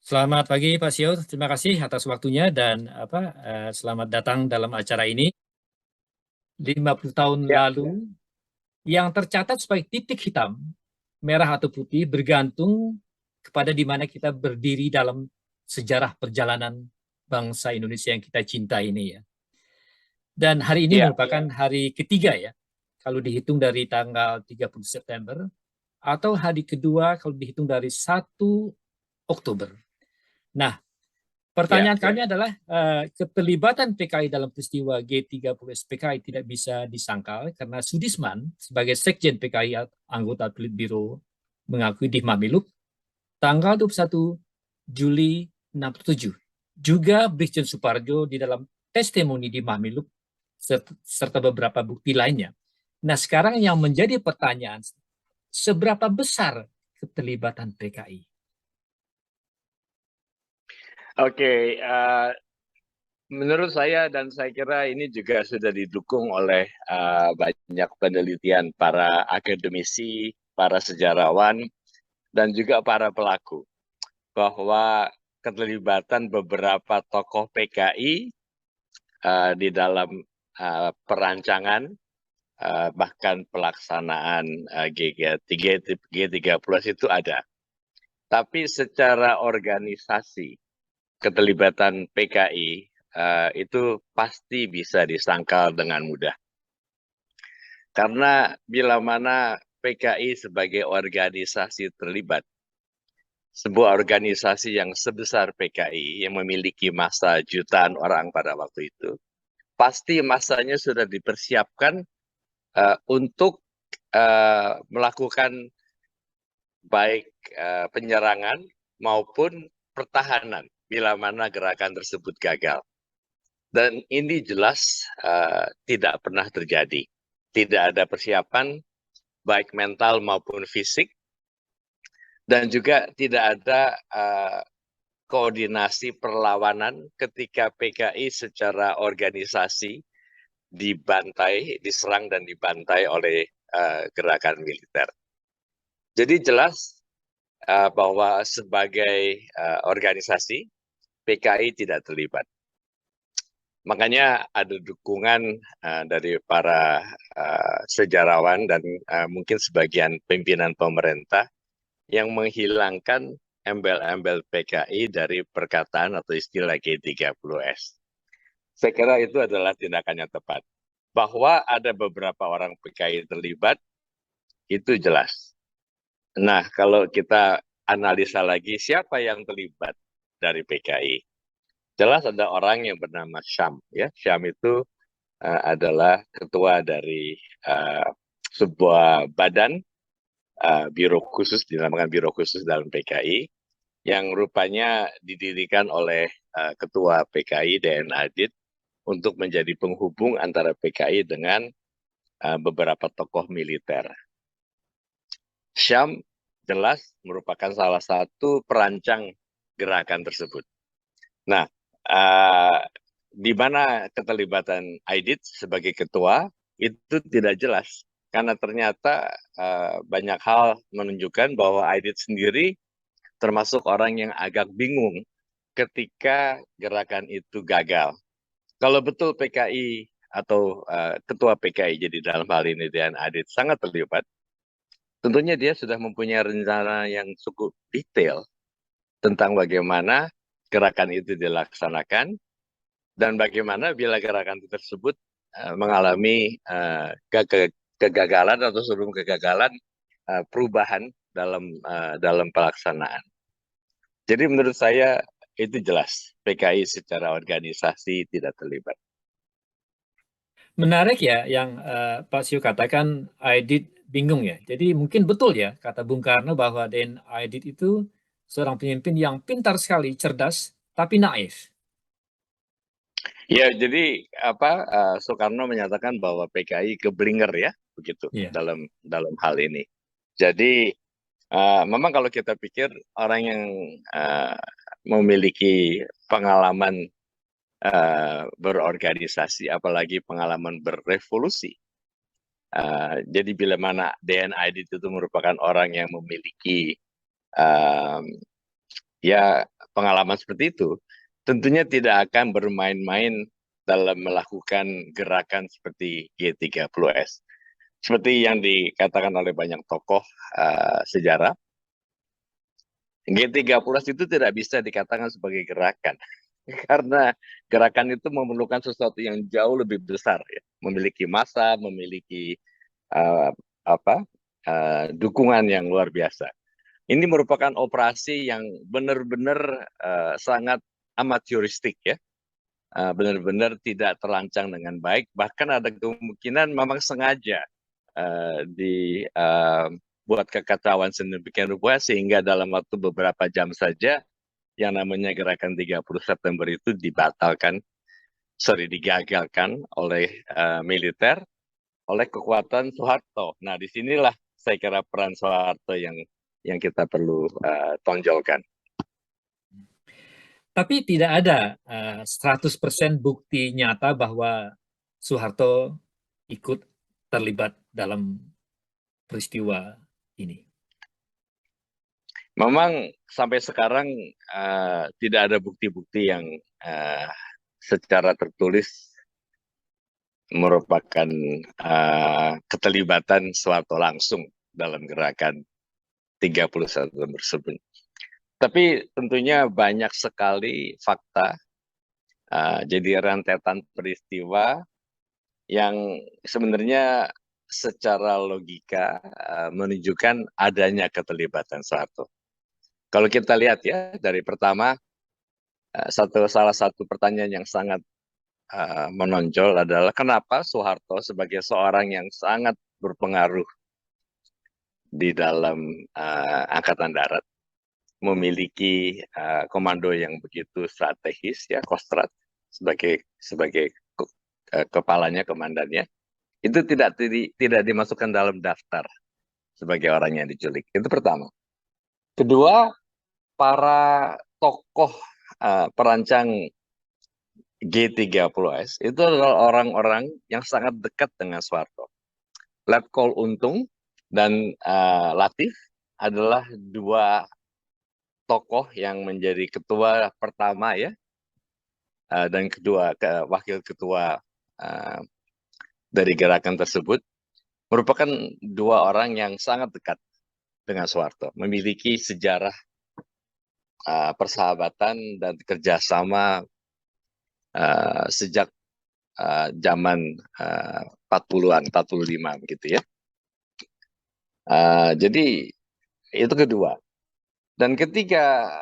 Selamat pagi Pak Sio, terima kasih atas waktunya dan selamat datang dalam acara ini. 50 tahun Ya, lalu yang tercatat sebagai titik hitam, merah atau putih bergantung kepada di mana kita berdiri dalam sejarah perjalanan bangsa Indonesia yang kita cintai ini ya. Dan hari ini ya, merupakan hari ketiga ya, kalau dihitung dari tanggal 30 September atau hari kedua kalau dihitung dari 1 Oktober. Nah, ya. pertanyaan kami adalah keterlibatan PKI dalam peristiwa G30 PKI tidak bisa disangkal karena Sudisman sebagai Sekjen PKI anggota Politbiro mengakui di Mamiluk tanggal 21 Juli 67. Juga Brigjen Suparjo di dalam testimoni di Mamiluk serta beberapa bukti lainnya. Nah, sekarang yang menjadi pertanyaan, seberapa besar keterlibatan PKI? Oke, menurut saya dan saya kira ini juga sudah didukung oleh banyak penelitian para akademisi, para sejarawan, dan juga para pelaku bahwa keterlibatan beberapa tokoh PKI di dalam perancangan bahkan pelaksanaan G30 itu ada. Tapi secara organisasi keterlibatan PKI itu pasti bisa disangkal dengan mudah. Karena bila mana PKI sebagai organisasi terlibat, sebuah organisasi yang sebesar PKI yang memiliki massa jutaan orang pada waktu itu, pasti massanya sudah dipersiapkan untuk melakukan baik penyerangan maupun pertahanan bila mana gerakan tersebut gagal. Dan ini jelas tidak pernah terjadi. Tidak ada persiapan baik mental maupun fisik dan juga tidak ada koordinasi perlawanan ketika PKI secara organisasi diserang dan dibantai oleh gerakan militer. Jadi jelas bahwa sebagai organisasi PKI tidak terlibat. Makanya ada dukungan dari para sejarawan dan mungkin sebagian pimpinan pemerintah yang menghilangkan embel-embel PKI dari perkataan atau istilah G30S. Saya kira itu adalah tindakan yang tepat. Bahwa ada beberapa orang PKI terlibat, itu jelas. Nah, kalau kita analisa lagi siapa yang terlibat dari PKI, jelas ada orang yang bernama Syam. Ya, Syam itu adalah ketua dari sebuah badan biro khusus, dinamakan biro khusus dalam PKI, yang rupanya didirikan oleh ketua PKI DN Adit untuk menjadi penghubung antara PKI dengan beberapa tokoh militer. Syam jelas merupakan salah satu perancang gerakan tersebut. Nah, di mana keterlibatan Aidit sebagai ketua itu tidak jelas. Karena ternyata banyak hal menunjukkan bahwa Aidit sendiri termasuk orang yang agak bingung ketika gerakan itu gagal. Kalau betul PKI atau ketua PKI, jadi dalam hal ini Dian Adit sangat terlibat, tentunya dia sudah mempunyai rencana yang cukup detail tentang bagaimana gerakan itu dilaksanakan dan bagaimana bila gerakan tersebut mengalami kegagalan atau sebelum kegagalan perubahan dalam pelaksanaan. Jadi menurut saya itu jelas PKI secara organisasi tidak terlibat. Menarik ya yang Pak Sio katakan Aidit bingung ya. Jadi mungkin betul ya kata Bung Karno bahwa Den Aidit itu seorang pemimpin yang pintar sekali, cerdas, tapi naif. Ya, jadi Soekarno menyatakan bahwa PKI keblinger ya, begitu Iya. dalam hal ini. Jadi memang kalau kita pikir orang yang uh, memiliki pengalaman berorganisasi, apalagi pengalaman berrevolusi. Jadi bila mana DNID itu merupakan orang yang memiliki um, ya pengalaman seperti itu, tentunya tidak akan bermain-main dalam melakukan gerakan seperti G30S. Seperti yang dikatakan oleh banyak tokoh sejarah, G30S itu tidak bisa dikatakan sebagai gerakan. Karena gerakan itu memerlukan sesuatu yang jauh lebih besar, ya. Memiliki massa, memiliki uh, apa dukungan yang luar biasa. Ini merupakan operasi yang benar-benar sangat amateuristik, ya. Benar-benar tidak terancang dengan baik, bahkan ada kemungkinan memang sengaja dibuat kekacauan sedemikian rupa sehingga dalam waktu beberapa jam saja yang namanya gerakan 30 September itu digagalkan oleh militer, oleh kekuatan Soeharto. Nah, disinilah saya kira peran Soeharto yang kita perlu tonjolkan. Tapi tidak ada 100% bukti nyata bahwa Soeharto ikut terlibat dalam peristiwa ini. Memang sampai sekarang tidak ada bukti-bukti yang secara tertulis merupakan keterlibatan Soeharto langsung dalam gerakan 31 tersebut. Tapi tentunya banyak sekali fakta, jadi rentetan peristiwa yang sebenarnya secara logika menunjukkan adanya keterlibatan Soeharto. Kalau kita lihat ya, dari pertama, salah satu pertanyaan yang sangat menonjol adalah kenapa Soeharto sebagai seorang yang sangat berpengaruh di dalam Angkatan Darat, memiliki komando yang begitu strategis, ya, Kostrad sebagai kepalanya, komandannya, itu tidak dimasukkan dalam daftar sebagai orang yang diculik. Itu pertama. Kedua, para tokoh perancang G30S itu adalah orang-orang yang sangat dekat dengan Soeharto. Letkol Untung dan Latif adalah dua tokoh yang menjadi ketua pertama, ya, dan wakil ketua dari gerakan tersebut, merupakan dua orang yang sangat dekat dengan Soeharto, memiliki sejarah persahabatan dan kerjasama sejak zaman 40-an, 45 begitu, ya. Jadi itu kedua. Dan ketiga,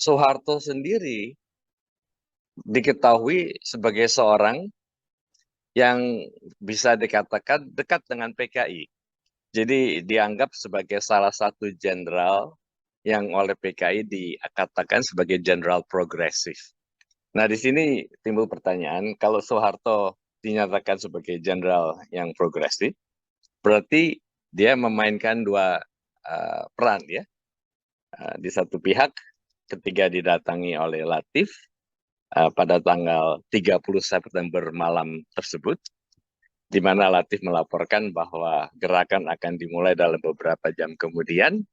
Soeharto sendiri diketahui sebagai seorang yang bisa dikatakan dekat dengan PKI. Jadi dianggap sebagai salah satu jenderal yang oleh PKI dikatakan sebagai jenderal progresif. Nah, di sini timbul pertanyaan, kalau Soeharto dinyatakan sebagai jenderal yang progresif, berarti dia memainkan dua peran, ya. Di satu pihak, ketika didatangi oleh Latif pada tanggal 30 September malam tersebut, di mana Latif melaporkan bahwa gerakan akan dimulai dalam beberapa jam kemudian,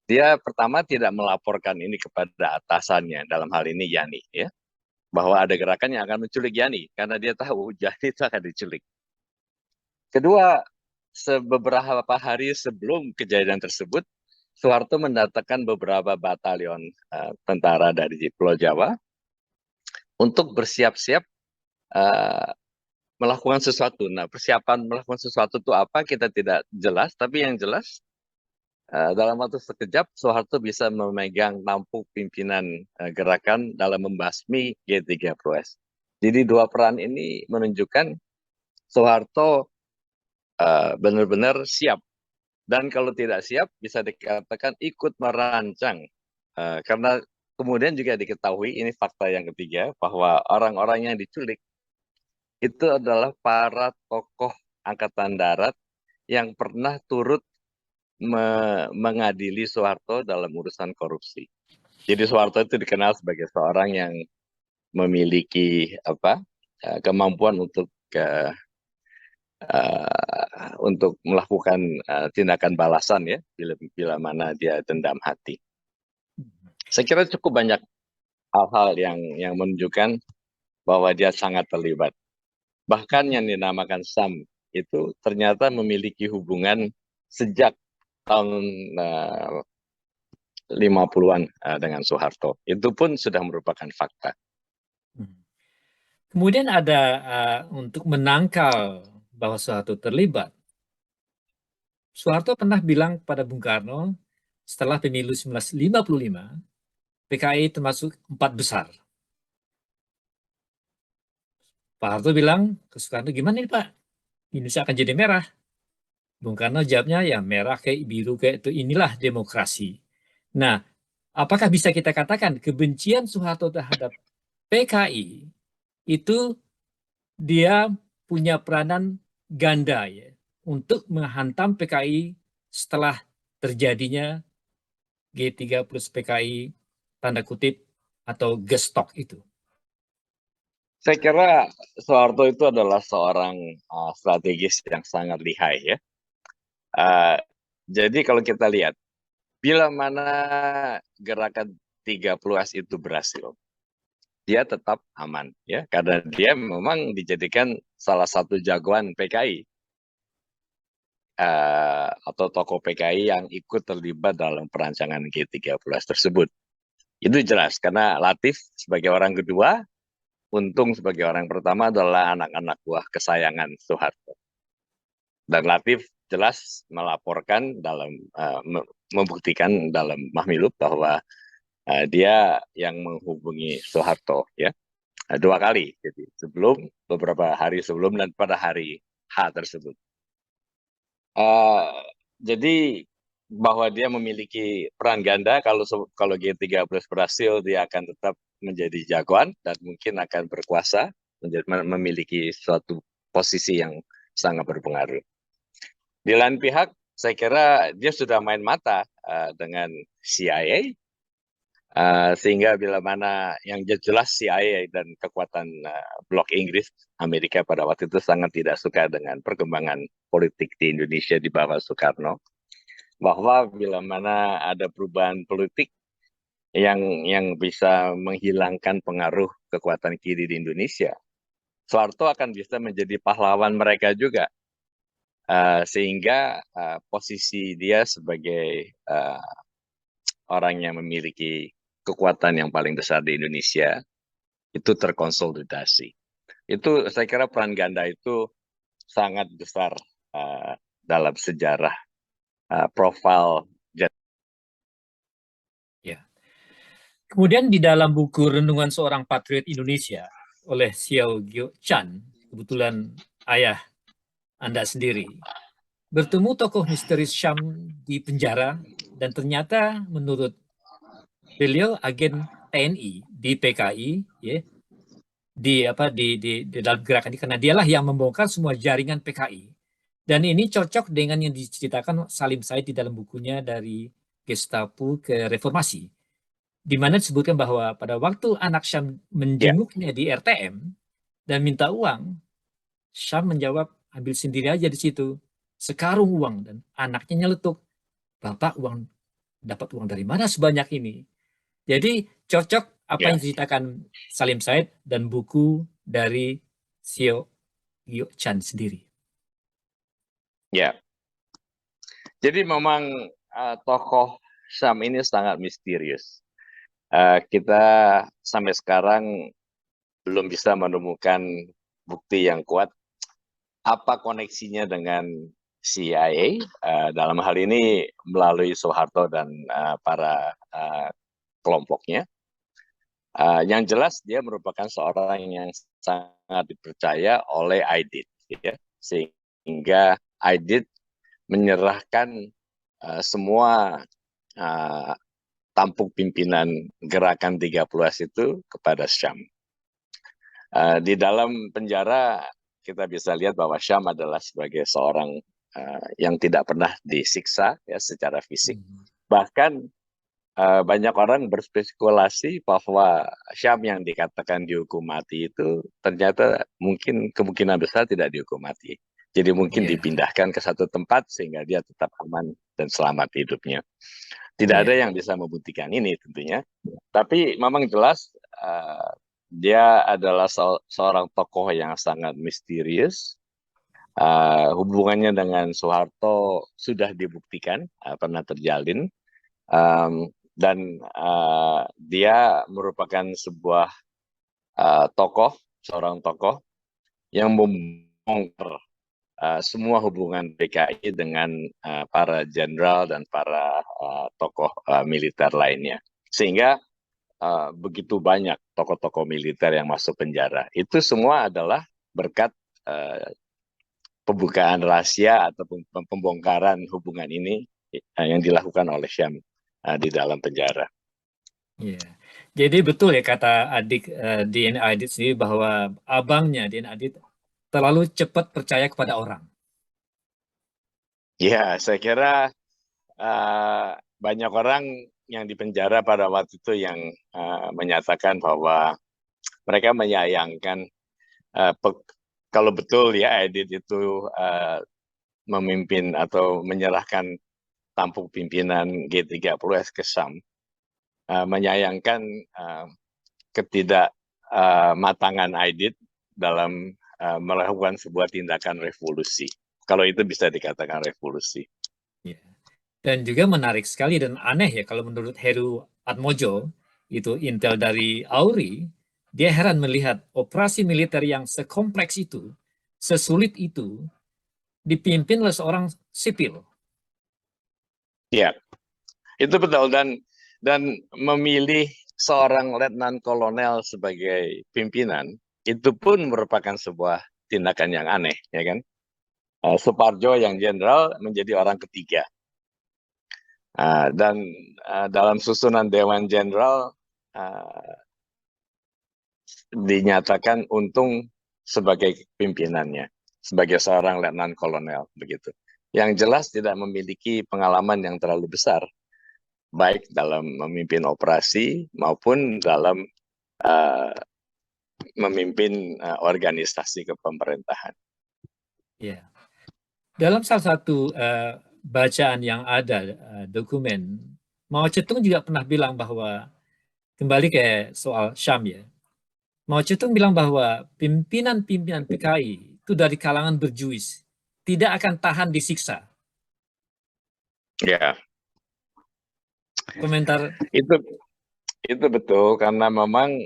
dia pertama tidak melaporkan ini kepada atasannya, dalam hal ini Yani, ya, bahwa ada gerakan yang akan menculik Yani, karena dia tahu Yani itu akan diculik. Kedua, beberapa hari sebelum kejadian tersebut, Soeharto mendatangkan beberapa batalion tentara dari Pulau Jawa untuk bersiap-siap melakukan sesuatu. Nah, persiapan melakukan sesuatu itu apa kita tidak jelas, tapi yang jelas dalam waktu sekejap Soeharto bisa memegang tampuk pimpinan gerakan dalam membasmi G30S. Jadi dua peran ini menunjukkan Soeharto benar-benar siap. Dan kalau tidak siap, bisa dikatakan ikut merancang. Karena kemudian juga diketahui, ini fakta yang ketiga, bahwa orang-orang yang diculik itu adalah para tokoh Angkatan Darat yang pernah turut mengadili Soeharto dalam urusan korupsi. Jadi Soeharto itu dikenal sebagai seorang yang memiliki kemampuan untuk melakukan tindakan balasan, ya, bila mana dia dendam hati. Saya kira cukup banyak hal-hal yang menunjukkan bahwa dia sangat terlibat. Bahkan yang dinamakan Sam itu ternyata memiliki hubungan sejak tahun 50-an dengan Soeharto. Itu pun sudah merupakan fakta. Kemudian ada untuk menangkal bahwa Soeharto terlibat. Soeharto pernah bilang kepada Bung Karno setelah pemilu 1955, PKI termasuk 4 besar. Pak Harto bilang ke Soekarno, gimana nih Pak? Indonesia akan jadi merah. Bung Karno jawabnya, ya merah kayak biru kayak itu, inilah demokrasi. Nah, apakah bisa kita katakan kebencian Soeharto terhadap PKI itu dia punya peranan ganda ya untuk menghantam PKI setelah terjadinya G3 plus PKI tanda kutip atau gestok itu. Saya kira Soeharto itu adalah seorang strategis yang sangat lihai ya. Jadi kalau kita lihat, bila mana gerakan 30S itu berhasil, dia tetap aman ya, karena dia memang dijadikan salah satu jagoan PKI atau tokoh PKI yang ikut terlibat dalam perancangan G30S tersebut. Itu jelas karena Latif sebagai orang kedua, Untung sebagai orang pertama adalah anak-anak buah kesayangan Soeharto. Dan Latif jelas melaporkan dalam membuktikan dalam Mahmilub bahwa dia yang menghubungi Soeharto ya 2 kali, jadi sebelum beberapa hari sebelum dan pada hari H tersebut. Jadi bahwa dia memiliki peran ganda, kalau G13 berhasil dia akan tetap menjadi jagoan dan mungkin akan berkuasa, memiliki suatu posisi yang sangat berpengaruh. Di lain pihak, saya kira dia sudah main mata dengan CIA, sehingga bila mana yang jelas CIA dan kekuatan blok Inggris, Amerika pada waktu itu sangat tidak suka dengan perkembangan politik di Indonesia di bawah Soekarno, bahwa bila mana ada perubahan politik yang bisa menghilangkan pengaruh kekuatan kiri di Indonesia, Soeharto akan bisa menjadi pahlawan mereka juga. Sehingga posisi dia sebagai orang yang memiliki kekuatan yang paling besar di Indonesia itu terkonsolidasi. Itu saya kira peran ganda itu sangat besar dalam sejarah profil. Ya. Kemudian di dalam buku Renungan Seorang Patriot Indonesia oleh Xiao Gyo Chan, kebetulan ayah Anda sendiri, bertemu tokoh misteris Syam di penjara dan ternyata menurut beliau agen TNI di PKI ya, di dalam gerakan ini karena dialah yang membongkar semua jaringan PKI. Dan ini cocok dengan yang diceritakan Salim Said di dalam bukunya Dari Gestapo ke Reformasi, di mana disebutkan bahwa pada waktu anak Syam menjenguknya di RTM dan minta uang, Syam menjawab, ambil sendiri aja di situ, sekarung uang. Dan anaknya nyeletuk, Bapak dapat uang dari mana sebanyak ini? Jadi cocok apa yang diceritakan Salim Said dan buku dari Xiao Gyo Chan sendiri. Ya, jadi memang tokoh Syam ini sangat misterius. Kita sampai sekarang belum bisa menemukan bukti yang kuat apa koneksinya dengan CIA, dalam hal ini melalui Soeharto dan para kelompoknya. Yang jelas dia merupakan seorang yang sangat dipercaya oleh Aidit, ya, sehingga Aidit menyerahkan semua tampuk pimpinan gerakan 30S itu kepada Syam. Di dalam penjara kita bisa lihat bahwa Syam adalah sebagai seorang yang tidak pernah disiksa ya secara fisik. Bahkan banyak orang berspekulasi bahwa Syam yang dikatakan dihukum mati itu ternyata mungkin kemungkinan besar tidak dihukum mati. Jadi mungkin dipindahkan ke satu tempat sehingga dia tetap aman dan selamat hidupnya. Tidak ada yang bisa membuktikan ini tentunya. Tapi memang jelas dia adalah seorang tokoh yang sangat misterius. Hubungannya dengan Soeharto sudah dibuktikan pernah terjalin. Dan dia merupakan sebuah seorang tokoh yang membongkar semua hubungan PKI dengan para jenderal dan para tokoh militer lainnya. Sehingga begitu banyak tokoh-tokoh militer yang masuk penjara. Itu semua adalah berkat pembukaan rahasia atau pembongkaran hubungan ini yang dilakukan oleh Syam di dalam penjara. Iya. Jadi betul ya kata adik DNA Adit sendiri bahwa abangnya DNA Adit terlalu cepat percaya kepada orang. Ya, saya kira banyak orang yang di penjara pada waktu itu yang menyatakan bahwa mereka menyayangkan kalau betul ya Edit itu memimpin atau menyerahkan tampuk pimpinan G30S ke Syam, menyayangkan ketidakmatangan Aidit dalam melakukan sebuah tindakan revolusi. Kalau itu bisa dikatakan revolusi. Ya. Dan juga menarik sekali dan aneh ya kalau menurut Heru Atmojo, itu intel dari Auri, dia heran melihat operasi militer yang sekompleks itu, sesulit itu, dipimpin oleh seorang sipil. Ya, itu betul dan memilih seorang letnan kolonel sebagai pimpinan itu pun merupakan sebuah tindakan yang aneh, ya kan? Suparjo yang jenderal menjadi orang ketiga. Dan dalam susunan Dewan Jenderal dinyatakan Untung sebagai pimpinannya, sebagai seorang letnan kolonel begitu. Yang jelas tidak memiliki pengalaman yang terlalu besar, baik dalam memimpin operasi maupun dalam memimpin organisasi kepemerintahan. Ya. Dalam salah satu bacaan yang ada dokumen, Mao Zedong juga pernah bilang bahwa kembali ke soal Syam ya. Mao Zedong bilang bahwa pimpinan-pimpinan PKI itu dari kalangan berjuis, tidak akan tahan disiksa. Ya, Komentar. itu betul karena memang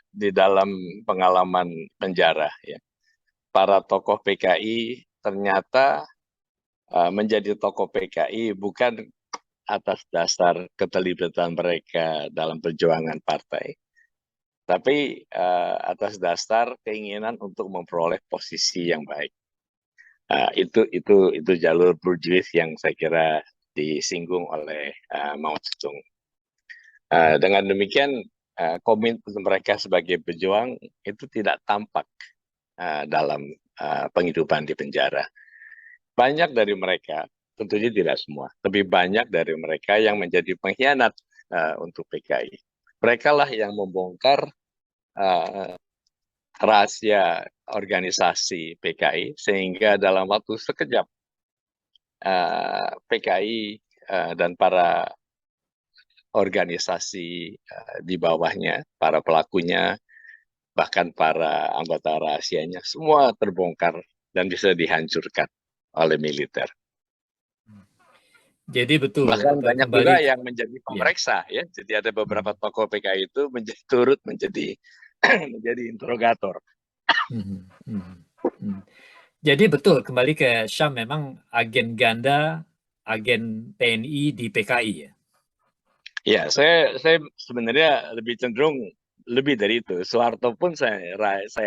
di dalam pengalaman penjara ya, para tokoh PKI ternyata menjadi tokoh PKI bukan atas dasar keterlibatan mereka dalam perjuangan partai, tapi atas dasar keinginan untuk memperoleh posisi yang baik. Itu jalur berjuis yang saya kira disinggung oleh Mao Zedong. Dengan demikian komitmen mereka sebagai pejuang itu tidak tampak dalam penghidupan di penjara. Banyak dari mereka, tentunya tidak semua, tapi banyak dari mereka yang menjadi pengkhianat untuk PKI. Mereka lah yang membongkar rahasia organisasi PKI sehingga dalam waktu sekejap PKI dan para organisasi di bawahnya, para pelakunya, bahkan para anggota rahasianya, semua terbongkar dan bisa dihancurkan oleh militer. Jadi betul Bahkan banyak kembali juga yang menjadi ya. pemeriksa ya. Jadi ada beberapa tokoh PKI itu turut menjadi menjadi interrogator. Jadi betul kembali ke Syam memang agen ganda, agen TNI di PKI ya. Ya, saya sebenarnya lebih cenderung lebih dari itu. Soeharto pun saya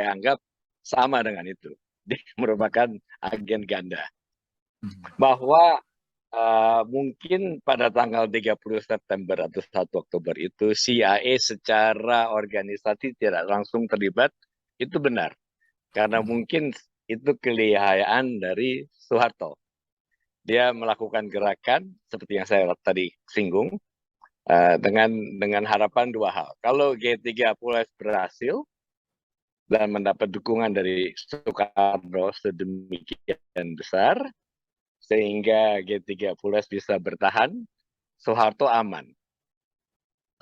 anggap sama dengan itu. Dia merupakan agen ganda. Bahwa mungkin pada tanggal 30 September atau 1 Oktober itu CIA secara organisasi tidak langsung terlibat, itu benar. Karena mungkin itu kelihayan dari Soeharto. Dia melakukan gerakan seperti yang saya tadi singgung dengan harapan dua hal. Kalau G30S berhasil dan mendapat dukungan dari Soekarno sedemikian besar sehingga G30S bisa bertahan, Soeharto aman.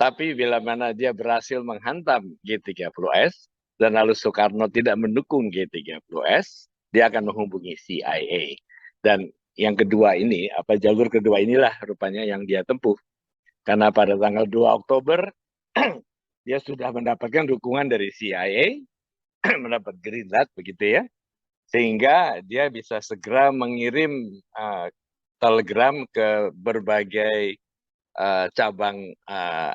Tapi bila mana dia berhasil menghantam G30S dan lalu Soekarno tidak mendukung G30S, dia akan menghubungi CIA. Dan yang kedua ini, jalur kedua inilah rupanya yang dia tempuh. Karena pada tanggal 2 Oktober, dia sudah mendapatkan dukungan dari CIA, mendapat green light begitu ya, sehingga dia bisa segera mengirim telegram ke berbagai cabang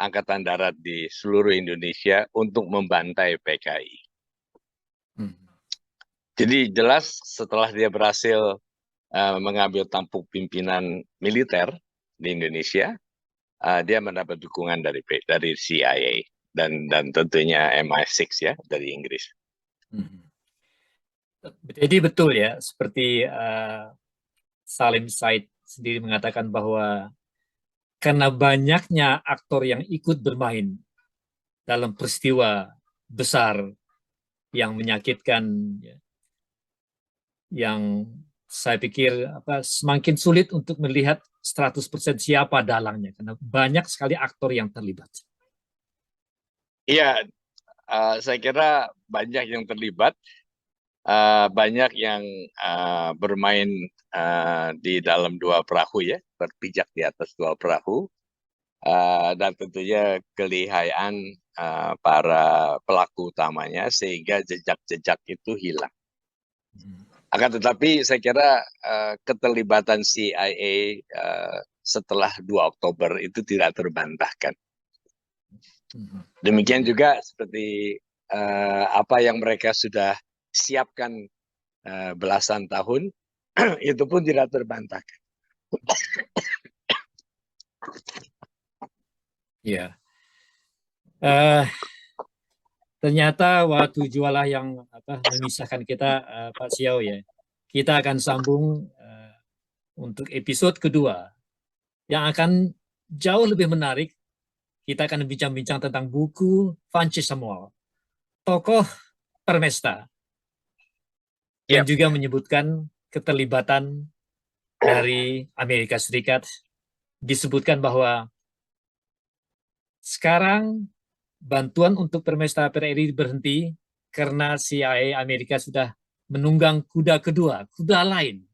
Angkatan Darat di seluruh Indonesia untuk membantai PKI. Jadi jelas setelah dia berhasil mengambil tampuk pimpinan militer di Indonesia, dia mendapat dukungan dari CIA dan tentunya MI6 ya dari Inggris. Jadi betul ya, seperti Salim Said sendiri mengatakan bahwa karena banyaknya aktor yang ikut bermain dalam peristiwa besar yang menyakitkan, yang saya pikir semakin sulit untuk melihat 100% siapa dalangnya, karena banyak sekali aktor yang terlibat. Iya, saya kira banyak yang terlibat, banyak yang bermain di dalam dua perahu ya, berpijak di atas dua perahu, dan tentunya kelihayan para pelaku utamanya sehingga jejak-jejak itu hilang. Akan tetapi saya kira keterlibatan CIA setelah 2 Oktober itu tidak terbantahkan. Demikian juga seperti apa yang mereka sudah siapkan belasan tahun, itu pun tidak terbantahkan. Ya, ternyata waktu jualah yang memisahkan kita, Pak Xiao ya. Kita akan sambung untuk episode kedua yang akan jauh lebih menarik. Kita akan bincang-bincang tentang buku Francis Samuel, tokoh Permesta, dan juga menyebutkan keterlibatan dari Amerika Serikat. Disebutkan bahwa sekarang bantuan untuk Permesta PRRI berhenti karena CIA Amerika sudah menunggang kuda kedua, kuda lain.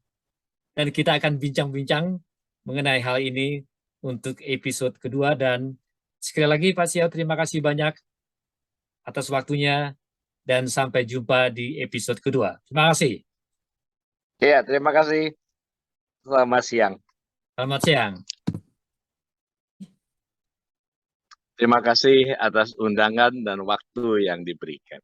Dan kita akan bincang-bincang mengenai hal ini untuk episode kedua. Dan sekali lagi Pak Xiao, terima kasih banyak atas waktunya dan sampai jumpa di episode kedua. Terima kasih. Ya, terima kasih. Selamat siang. Selamat siang. Terima kasih atas undangan dan waktu yang diberikan.